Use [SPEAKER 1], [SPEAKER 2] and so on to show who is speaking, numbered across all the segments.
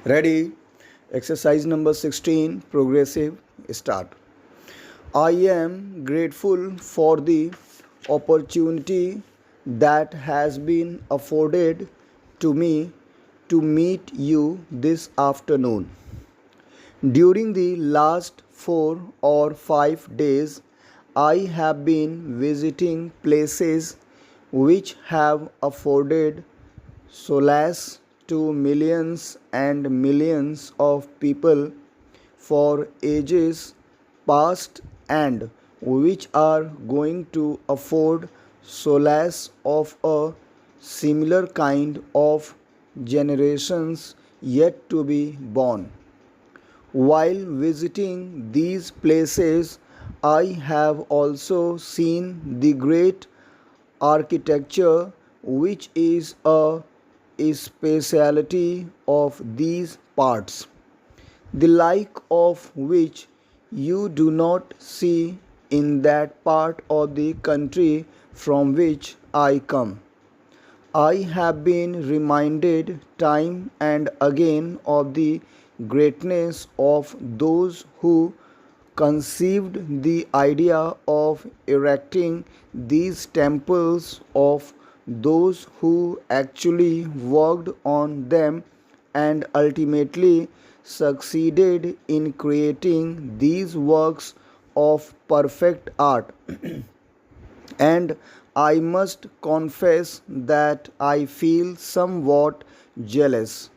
[SPEAKER 1] Ready? Exercise number 16, progressive, start. I am grateful for the opportunity that has been afforded to me to meet you this afternoon. During the last 4 or 5 days, I have been visiting places which have afforded solace to millions and millions of people for ages past and which are going to afford solace of a similar kind of generations yet to be born. While visiting these places, I have also seen the great architecture which is a speciality of these parts, the like of which you do not see in that part of the country from which I come. I have been reminded time and again of the greatness of those who conceived the idea of erecting these temples, of those who actually worked on them and ultimately succeeded in creating these works of perfect art. And I must confess that I feel somewhat jealous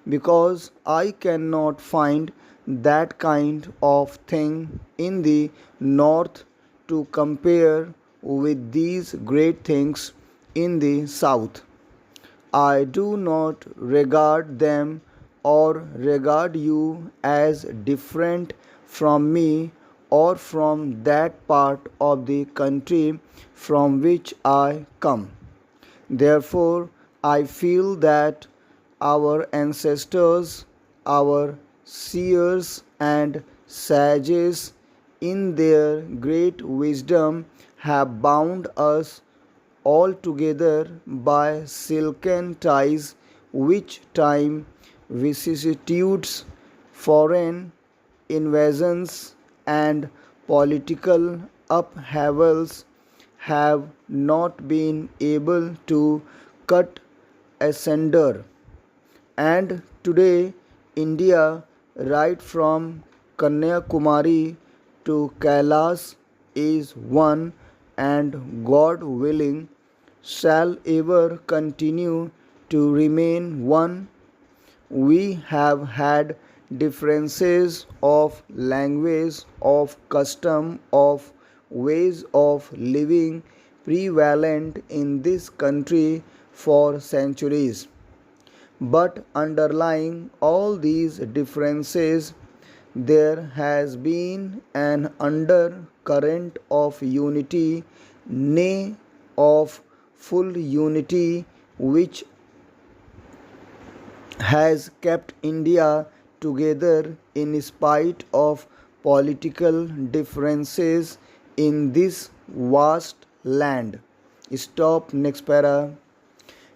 [SPEAKER 1] because I cannot find that kind of thing in the north to compare with these great things in the south. I do not regard them or regard you as different from me or from that part of the country from which I come. Therefore, I feel that our ancestors, our seers and sages, in their great wisdom, have bound us all together by silken ties which time, vicissitudes, foreign invasions, and political upheavals have not been able to cut asunder. And today, India, right from Kanyakumari to Kailas, is one, and God willing, shall ever continue to remain one. We have had differences of language, of custom, of ways of living prevalent in this country for centuries. But underlying all these differences, there has been an undercurrent of unity, nay, of full unity, which has kept India together in spite of political differences in this vast land. Stop, next para.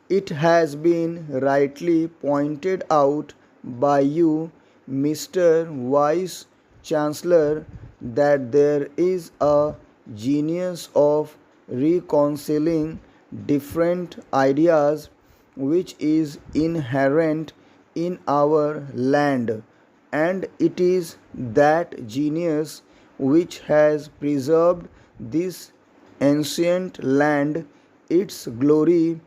[SPEAKER 1] It has been rightly pointed out by you, Mr. Vice Chancellor, that there is a genius of reconciling different ideas which is inherent in our land, and it is that genius which has preserved this ancient land, its glory,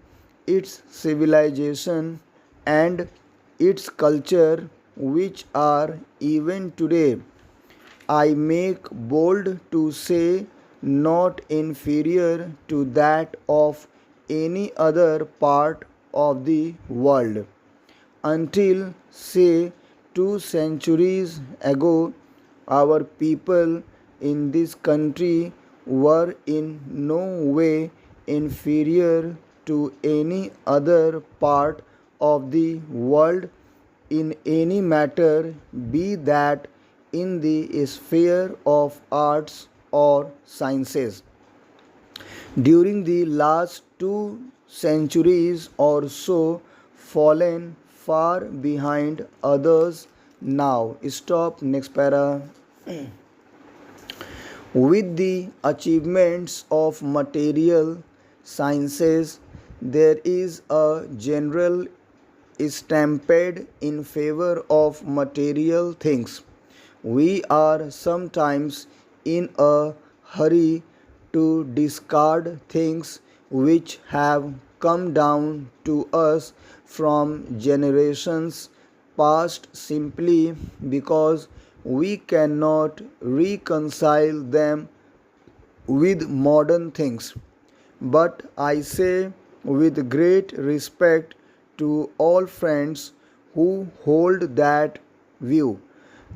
[SPEAKER 1] its civilization, and its culture, which are even today, I make bold to say, not inferior to that of any other part of the world. Until, say, 2 centuries ago, our people in this country were in no way inferior to any other part of the world in any matter, be that in the sphere of arts or sciences. During the last 2 centuries or so, fallen far behind others now. Stop. Next para. With the achievements of material sciences, there is a general stampede in favor of material things. We are sometimes in a hurry to discard things which have come down to us from generations past simply because we cannot reconcile them with modern things. But I say with great respect to all friends who hold that view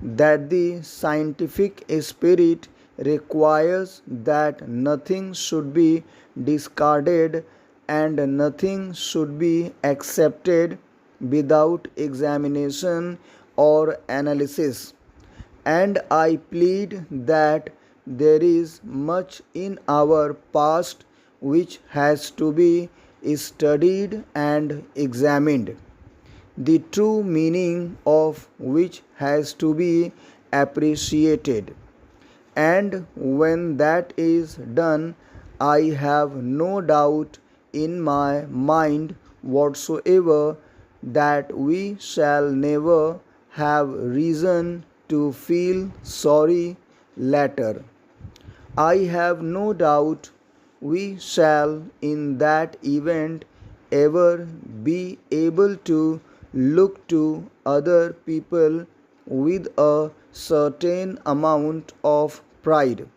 [SPEAKER 1] that the scientific spirit requires that nothing should be discarded and nothing should be accepted without examination or analysis. And I plead that there is much in our past which has to be studied and examined, the true meaning of which has to be appreciated. And when that is done, I have no doubt in my mind whatsoever that we shall never have reason to feel sorry later. I have no doubt we shall in that event ever be able to look to other people with a certain amount of pride.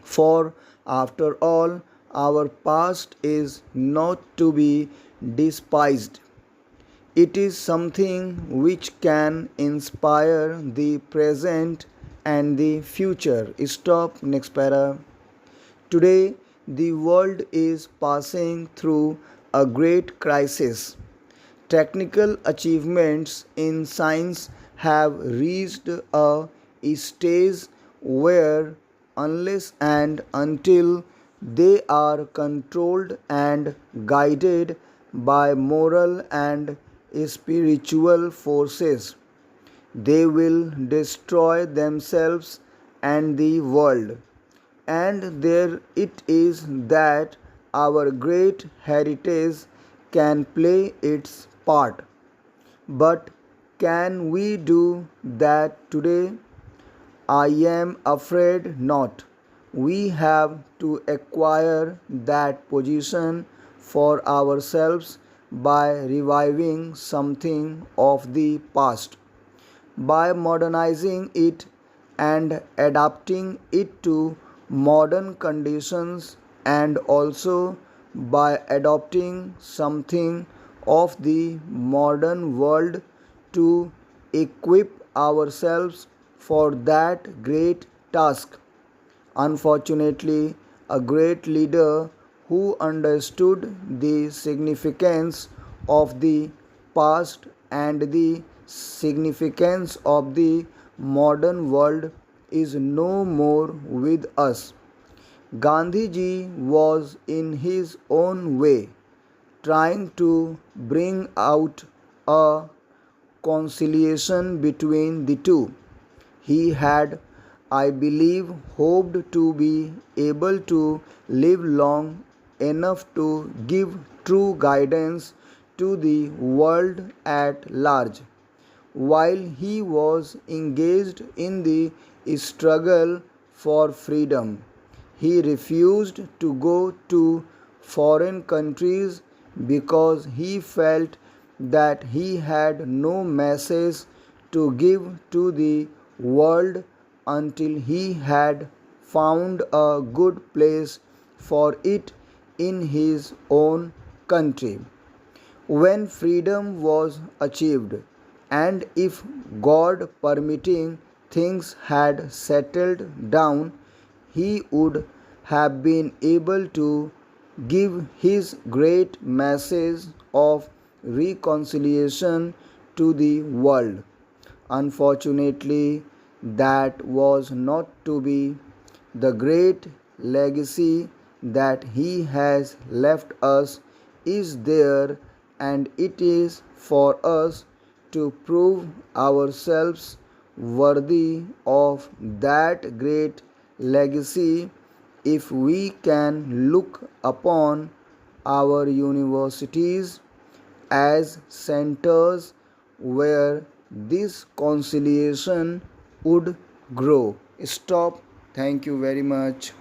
[SPEAKER 1] For after all, our past is not to be despised. It is something which can inspire the present and the future. Stop. Next para. Today, the world is passing through a great crisis. Technical achievements in science have reached a stage where, unless and until they are controlled and guided by moral and spiritual forces, they will destroy themselves and the world. And there it is that our great heritage can play its part. But can we do that today? I am afraid not. We have to acquire that position for ourselves by reviving something of the past, by modernizing it and adapting it to modern conditions, and also by adopting something of the modern world to equip ourselves for that great task. Unfortunately, a great leader who understood the significance of the past and the significance of the modern world is no more with us. Gandhiji was in his own way trying to bring out a conciliation between the two. He had, I believe, hoped to be able to live long enough to give true guidance to the world at large. While he was engaged in the struggle for freedom, he refused to go to foreign countries because he felt that he had no message to give to the world until he had found a good place for it in his own country. When freedom was achieved, and if God permitting things had settled down, he would have been able to give his great message of reconciliation to the world. Unfortunately, that was not to be. The great legacy that he has left us is there and it is for us to prove ourselves worthy of that great legacy if we can look upon our universities as centers where this conciliation would grow. Stop. Thank you very much.